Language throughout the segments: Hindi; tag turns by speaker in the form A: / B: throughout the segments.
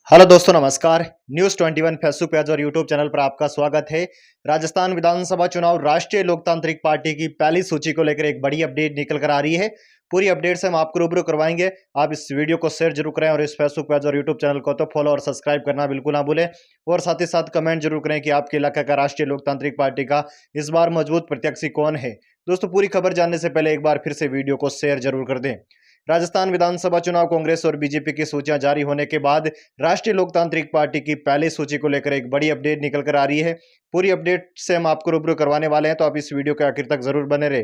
A: हेलो दोस्तों, नमस्कार। न्यूज़ 21 फेसबुक पेज और यूट्यूब चैनल पर आपका स्वागत है। राजस्थान विधानसभा चुनाव राष्ट्रीय लोकतांत्रिक पार्टी की पहली सूची को लेकर एक बड़ी अपडेट निकल कर आ रही है। पूरी अपडेट से हम आपको रूबरू करवाएंगे। आप इस वीडियो को शेयर जरूर करें और इस फेसबुक पेज और यूट्यूब चैनल को तो फॉलो और सब्सक्राइब करना बिल्कुल ना भूलें। और साथ ही साथ कमेंट जरूर करें कि आपके इलाके का राष्ट्रीय लोकतांत्रिक पार्टी का इस बार मजबूत प्रत्याशी कौन है। दोस्तों, पूरी खबर जानने से पहले एक बार फिर से वीडियो को शेयर जरूर कर दें। राजस्थान विधानसभा चुनाव कांग्रेस और बीजेपी की सूचियां जारी होने के बाद राष्ट्रीय लोकतांत्रिक पार्टी की पहली सूची को लेकर एक बड़ी अपडेट निकल कर आ रही है। पूरी अपडेट से हम आपको रूबरू करवाने वाले हैं, तो आप इस वीडियो के आखिर तक जरूर बने रहे।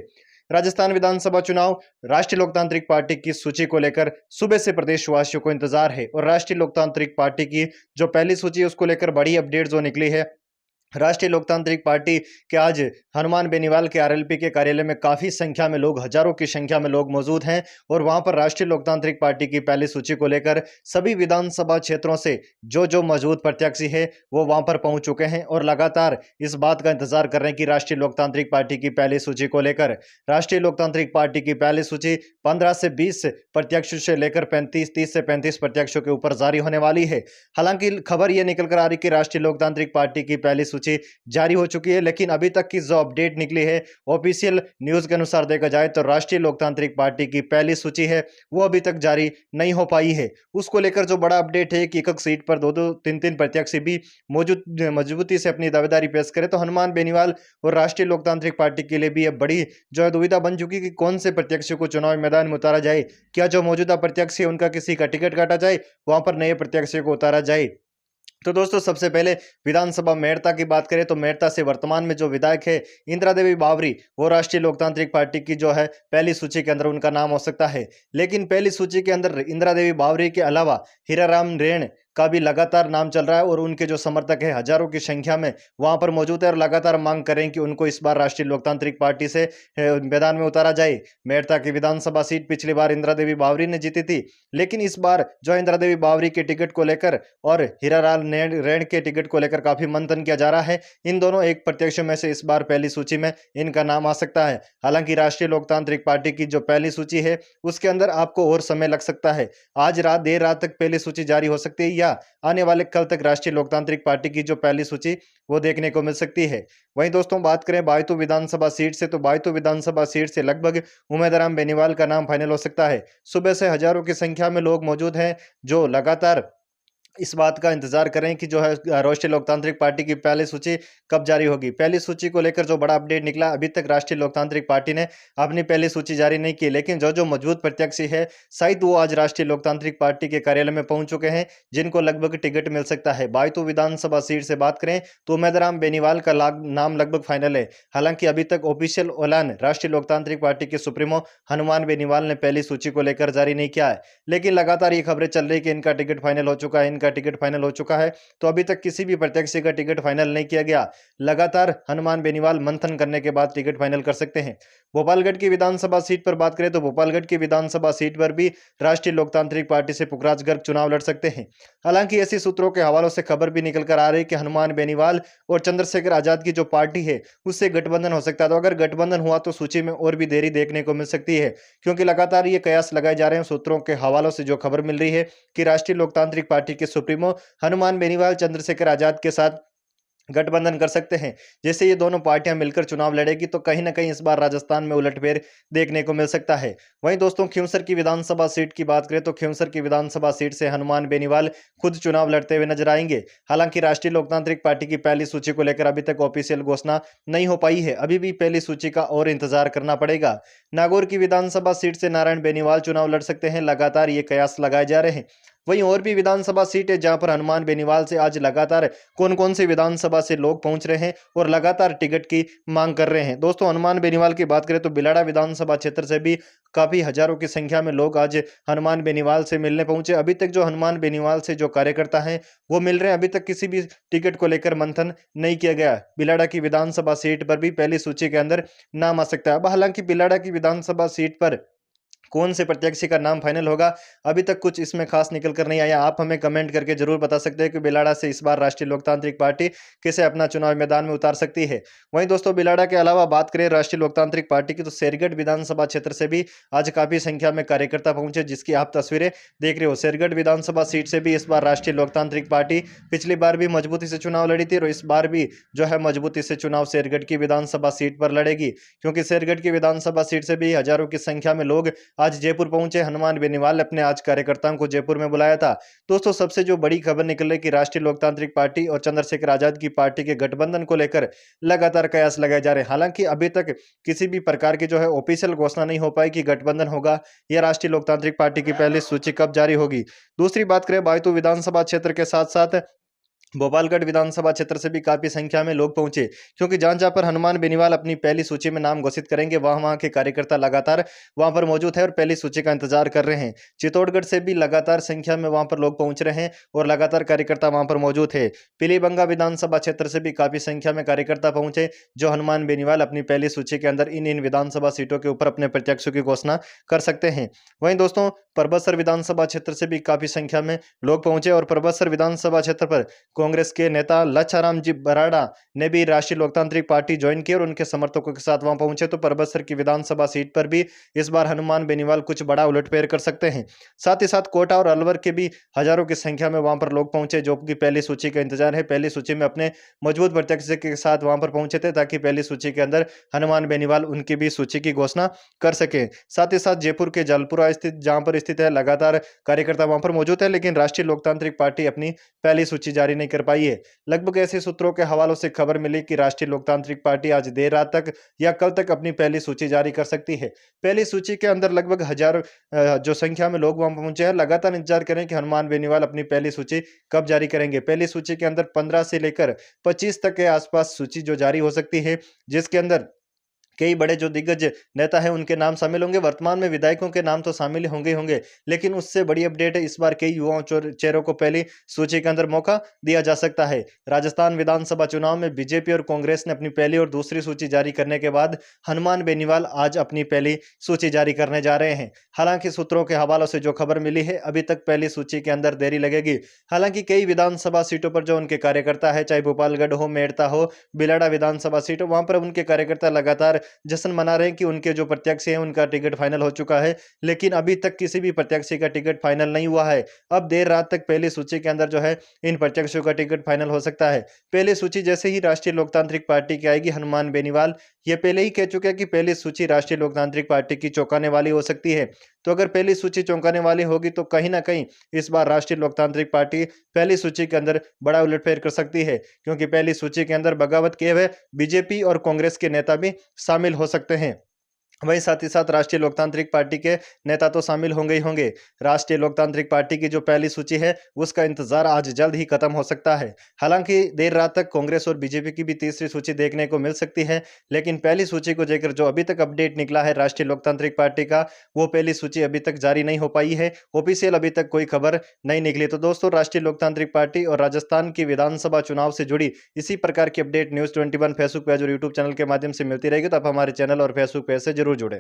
A: राजस्थान विधानसभा चुनाव राष्ट्रीय लोकतांत्रिक पार्टी की सूची को लेकर सुबह से प्रदेशवासियों को इंतजार है और राष्ट्रीय लोकतांत्रिक पार्टी की जो पहली सूची है उसको लेकर बड़ी अपडेट जो निकली है। राष्ट्रीय लोकतांत्रिक पार्टी के आज हनुमान बेनीवाल के आरएलपी के कार्यालय में काफी संख्या में लोग, हजारों की संख्या में लोग मौजूद हैं और वहां पर राष्ट्रीय लोकतांत्रिक पार्टी की पहली सूची को लेकर सभी विधानसभा क्षेत्रों से जो जो मौजूद प्रत्याशी है वो वहां पर पहुंच चुके हैं और लगातार इस बात का इंतजार कर रहे हैं कि राष्ट्रीय लोकतांत्रिक पार्टी की पहली सूची को लेकर राष्ट्रीय लोकतांत्रिक पार्टी की पहली सूची 15 से 20 प्रत्याशियों से लेकर 30 से 35 प्रत्याशियों के ऊपर जारी होने वाली है। हालांकि खबर यह निकल कर आ रही कि राष्ट्रीय लोकतांत्रिक पार्टी की पहली सूची जारी हो चुकी है, लेकिन अभी तक की जो अपडेट निकली है ऑफिशियल न्यूज के अनुसार देखा जाए तो राष्ट्रीय लोकतांत्रिक पार्टी की पहली सूची है वो अभी तक जारी नहीं हो पाई है। उसको लेकर जो बड़ा अपडेट है कि एक सीट पर दो दो तीन तीन प्रत्याशी भी मौजूद मजबूती से अपनी दावेदारी पेश करे, तो हनुमान बेनीवाल और राष्ट्रीय लोकतांत्रिक पार्टी के लिए भी अब बड़ी जो है दुविधा बन चुकी कि कौन से प्रत्याशी को चुनावी मैदान में उतारा जाए। क्या जो मौजूदा प्रत्याशी है उनका किसी का टिकट काटा जाए, वहां पर नए प्रत्याशी को उतारा जाए। तो दोस्तों, सबसे पहले विधानसभा मेड़ता की बात करें तो मेड़ता से वर्तमान में जो विधायक है इंदिरा देवी बावरी, वो राष्ट्रीय लोकतांत्रिक पार्टी की जो है पहली सूची के अंदर उनका नाम हो सकता है। लेकिन पहली सूची के अंदर इंदिरा देवी बावरी के अलावा हीराराम रेण का भी लगातार नाम चल रहा है और उनके जो समर्थक है हजारों की संख्या में वहां पर मौजूद है और लगातार मांग करें कि उनको इस बार राष्ट्रीय लोकतांत्रिक पार्टी से मैदान में उतारा जाए। मेड़ता की विधानसभा सीट पिछली बार इंदिरा देवी बावरी ने जीती थी, लेकिन इस बार जो इंदिरा देवी बावरी के टिकट को लेकर और हीरालाल रेण के टिकट को लेकर काफी मंथन किया जा रहा है। इन दोनों एक प्रत्याशियों में से इस बार पहली सूची में इनका नाम आ सकता है। हालांकि राष्ट्रीय लोकतांत्रिक पार्टी की जो पहली सूची है उसके अंदर आपको और समय लग सकता है। आज रात देर रात तक पहली सूची जारी हो सकती है या आने वाले कल तक राष्ट्रीय लोकतांत्रिक पार्टी की जो पहली सूची वो देखने को मिल सकती है। वहीं दोस्तों, बात करें बायतू विधानसभा सीट से, तो बायतू विधानसभा सीट से लगभग उमेदराम बेनीवाल का नाम फाइनल हो सकता है। सुबह से हजारों की संख्या में लोग मौजूद हैं जो लगातार इस बात का इंतजार करें कि जो है राष्ट्रीय लोकतांत्रिक पार्टी की पहली सूची कब जारी होगी। पहली सूची को लेकर जो बड़ा अपडेट निकला, अभी तक राष्ट्रीय लोकतांत्रिक पार्टी ने अपनी पहली सूची जारी नहीं की, लेकिन जो जो मजबूत प्रत्याशी है शायद वो आज राष्ट्रीय लोकतांत्रिक पार्टी के कार्यालय में पहुंच चुके हैं जिनको लगभग टिकट मिल सकता है। बायतू विधानसभा सीट से बात करें तो उमेदराम बेनीवाल का नाम लगभग फाइनल है। हालांकि अभी तक ऑफिशियल ऐलान राष्ट्रीय लोकतांत्रिक पार्टी के सुप्रीमो हनुमान बेनीवाल ने पहली सूची को लेकर जारी नहीं किया है, लेकिन लगातार ये खबरें चल रही कि इनका टिकट फाइनल हो चुका है, इनका टिकट फाइनल हो चुका है। तो अभी तक किसी भी प्रत्याशी का टिकट फाइनल नहीं किया गया। लगातार हनुमान बेनीवाल मंथन करने के बाद टिकट फाइनल कर सकते हैं। भोपालगढ़ की विधानसभा सीट पर बात करें तो भोपालगढ़ की विधानसभा सीट पर भी राष्ट्रीय लोकतांत्रिक पार्टी से पुखराज गर्ग चुनाव लड़ सकते हैं। हालांकि ऐसी सूत्रों के हवालों से खबर भी निकल कर आ रही है कि हनुमान बेनीवाल और चंद्रशेखर आजाद की जो पार्टी है उससे गठबंधन हो सकता है। तो अगर गठबंधन हुआ तो सूची में और भी देरी देखने को मिल सकती है, क्योंकि लगातार ये कयास लगाए जा रहे हैं सूत्रों के हवालों से जो खबर मिल रही है कि राष्ट्रीय लोकतांत्रिक पार्टी के सुप्रीमो हनुमान बेनीवाल चंद्रशेखर आजाद के साथ गठबंधन कर सकते हैं। जैसे ये दोनों पार्टियां मिलकर चुनाव लड़ेगी तो कहीं ना कहीं इस बार राजस्थान में उलटफेर देखने को मिल सकता है। वहीं दोस्तों, खींवसर की विधानसभा सीट की बात करें तो खींवसर की विधानसभा सीट से हनुमान बेनीवाल खुद चुनाव लड़ते हुए नजर आएंगे। हालांकि राष्ट्रीय लोकतांत्रिक पार्टी की पहली सूची को लेकर अभी तक ऑफिशियल घोषणा नहीं हो पाई है, अभी भी पहली सूची का और इंतजार करना पड़ेगा। नागौर की विधानसभा सीट से नारायण बेनीवाल चुनाव लड़ सकते हैं, लगातार ये कयास लगाए जा रहे हैं। वहीं और भी विधानसभा सीट है जहां पर हनुमान बेनीवाल से आज लगातार कौन कौन सी विधानसभा से लोग पहुंच रहे हैं और लगातार टिकट की मांग कर रहे हैं। दोस्तों, हनुमान बेनीवाल की बात करें तो बिलाड़ा विधानसभा क्षेत्र से भी काफी हजारों की संख्या में लोग आज हनुमान बेनीवाल से मिलने पहुंचे। अभी तक जो हनुमान बेनीवाल से जो कार्यकर्ता हैं वो मिल रहे हैं, अभी तक किसी भी टिकट को लेकर मंथन नहीं किया गया। बिलाड़ा की विधानसभा सीट पर भी पहली सूची के अंदर नाम आ सकता है। अब हालांकि बिलाड़ा की विधानसभा सीट पर कौन से प्रत्याशी का नाम फाइनल होगा, अभी तक कुछ इसमें खास निकल कर नहीं आया। आप हमें कमेंट करके जरूर बता सकते हैं कि बिलाड़ा से इस बार राष्ट्रीय लोकतांत्रिक पार्टी किसे अपना चुनाव मैदान में उतार सकती है। वहीं दोस्तों, बिलाड़ा के अलावा बात करें राष्ट्रीय लोकतांत्रिक पार्टी की, तो शेरगढ़ विधानसभा क्षेत्र से भी आज काफी संख्या में कार्यकर्ता पहुंचे, जिसकी आप तस्वीरें देख रहे हो। शेरगढ़ विधानसभा सीट से भी इस बार राष्ट्रीय लोकतांत्रिक पार्टी पिछली बार भी मजबूती से चुनाव लड़ी थी और इस बार भी जो है मजबूती से चुनाव शेरगढ़ की विधानसभा सीट पर लड़ेगी, क्योंकि शेरगढ़ की विधानसभा सीट से भी हजारों की संख्या में लोग आज जयपुर पहुंचे। हनुमान बेनीवाल अपने आज कार्यकर्ताओं को जयपुर में बुलाया था। दोस्तों, सबसे जो बड़ी खबर निकल रही कि राष्ट्रीय लोकतांत्रिक पार्टी और चंद्रशेखर आजाद की पार्टी के गठबंधन को लेकर लगातार कयास लगाए जा रहे हैं। हालांकि अभी तक किसी भी प्रकार की जो है ऑफिशियल घोषणा नहीं हो पाई कि गठबंधन होगा या राष्ट्रीय लोकतांत्रिक पार्टी की पहली सूची कब जारी होगी। दूसरी बात करें बायतू विधानसभा क्षेत्र के साथ साथ भोपालगढ़ विधानसभा क्षेत्र से भी काफी संख्या में लोग पहुंचे, क्योंकि जहां जहां पर हनुमान बेनीवाल अपनी पहली सूची में नाम घोषित करेंगे वहां वहां के कार्यकर्ता लगातार वहां पर मौजूद है और पहली सूची का इंतजार कर रहे हैं। चित्तौड़गढ़ से भी लगातार संख्या में वहां पर लोग पहुंच रहे हैं और लगातार कार्यकर्ता वहां पर मौजूद है। पीलीबंगा विधानसभा क्षेत्र से भी काफी संख्या में कार्यकर्ता पहुंचे, जो हनुमान बेनीवाल अपनी पहली सूची के अंदर इन विधानसभा सीटों के ऊपर अपने प्रत्याशियों की घोषणा कर सकते हैं। वहीं दोस्तों, परबतसर विधानसभा क्षेत्र से भी काफी संख्या में लोग पहुंचे और परबतसर विधानसभा क्षेत्र पर कांग्रेस के नेता लच्छाराम जी बराड़ा ने भी राष्ट्रीय लोकतांत्रिक पार्टी ज्वाइन की और उनके समर्थकों के साथ वहां पहुंचे। तो परबतसर की विधानसभा सीट पर भी इस बार हनुमान बेनीवाल कुछ बड़ा उलटफेर कर सकते हैं। साथ ही साथ कोटा और अलवर के भी हजारों की संख्या में वहां पर लोग पहुंचे, जो कि पहली सूची का इंतजार है। पहली सूची में अपने मजबूत प्रत्याशी के साथ वहां पर पहुंचे थे ताकि पहली सूची के अंदर हनुमान बेनीवाल उनकी भी सूची की घोषणा कर सके। साथ ही साथ जयपुर के जलपुरा स्थित जहां पर स्थित है, लगातार कार्यकर्ता वहां पर मौजूद है, लेकिन राष्ट्रीय लोकतांत्रिक पार्टी अपनी पहली सूची जारी नहीं कर पाई है। लगभग ऐसे सूत्रों के हवालों से खबर मिली कि राष्ट्रीय लोकतांत्रिक पार्टी आज देर रात तक या कल तक अपनी पहली सूची जारी कर सकती है। पहली सूची के अंदर लगभग हजार जो संख्या में लोग वहां पहुंचे हैं, लगातार इंतजार करें कि हनुमान बेनीवाल अपनी पहली सूची कब जारी करेंगे। पहली सूची के अंदर 15 से लेकर 25 तक के आसपास सूची जो जारी हो सकती है, जिसके अंदर कई बड़े जो दिग्गज नेता हैं उनके नाम शामिल होंगे। वर्तमान में विधायकों के नाम तो शामिल होंगे होंगे, लेकिन उससे बड़ी अपडेट है, इस बार कई युवाओं चेहरों को पहली सूची के अंदर मौका दिया जा सकता है। राजस्थान विधानसभा चुनाव में बीजेपी और कांग्रेस ने अपनी पहली और दूसरी सूची जारी करने के बाद हनुमान बेनीवाल आज अपनी पहली सूची जारी करने जा रहे हैं। हालांकि सूत्रों के हवालों से जो खबर मिली है, अभी तक पहली सूची के अंदर देरी लगेगी। हालांकि कई विधानसभा सीटों पर जो उनके कार्यकर्ता है, चाहे भोपालगढ़ हो, मेड़ता हो, बिलाड़ा विधानसभा सीट हो, वहां पर उनके कार्यकर्ता लगातार जश्न मना रहे हैं कि उनके जो प्रत्याशी हैं उनका टिकट फाइनल हो चुका है, लेकिन अभी तक किसी भी प्रत्याशी का टिकट फाइनल नहीं हुआ है। अब देर रात तक पहली सूची के अंदर जो है इन प्रत्याशियों का टिकट फाइनल हो सकता है। पहली सूची जैसे ही राष्ट्रीय लोकतांत्रिक पार्टी की आएगी, हनुमान बेनीवाल ये पहले ही कह चुके हैं कि पहली सूची राष्ट्रीय लोकतांत्रिक पार्टी की चौंकाने वाली हो सकती है। तो अगर पहली सूची चौंकाने वाली होगी तो कहीं ना कहीं इस बार राष्ट्रीय लोकतांत्रिक पार्टी पहली सूची के अंदर बड़ा उलटफेर कर सकती है, क्योंकि पहली सूची के अंदर बगावत किए हुए बीजेपी और कांग्रेस के नेता भी शामिल हो सकते हैं। वहीं साथ ही साथ राष्ट्रीय लोकतांत्रिक पार्टी के नेता तो शामिल होंगे ही होंगे। राष्ट्रीय लोकतांत्रिक पार्टी की जो पहली सूची है उसका इंतजार आज जल्द ही खत्म हो सकता है। हालांकि देर रात तक कांग्रेस और बीजेपी की भी तीसरी सूची देखने को मिल सकती है, लेकिन पहली सूची को लेकर जो अभी तक अपडेट निकला है राष्ट्रीय लोकतांत्रिक पार्टी का, वो पहली सूची अभी तक जारी नहीं हो पाई है। ऑफिशियल अभी तक कोई खबर नहीं निकली। तो दोस्तों, राष्ट्रीय लोकतांत्रिक पार्टी और राजस्थान की विधानसभा चुनाव से जुड़ी इसी प्रकार की अपडेट न्यूज़ 21 फेसबुक पेज और यूट्यूब चैनल के माध्यम से मिलती रहेगी। तो आप हमारे चैनल और फेसबुक पेज से जरूर जुड़े।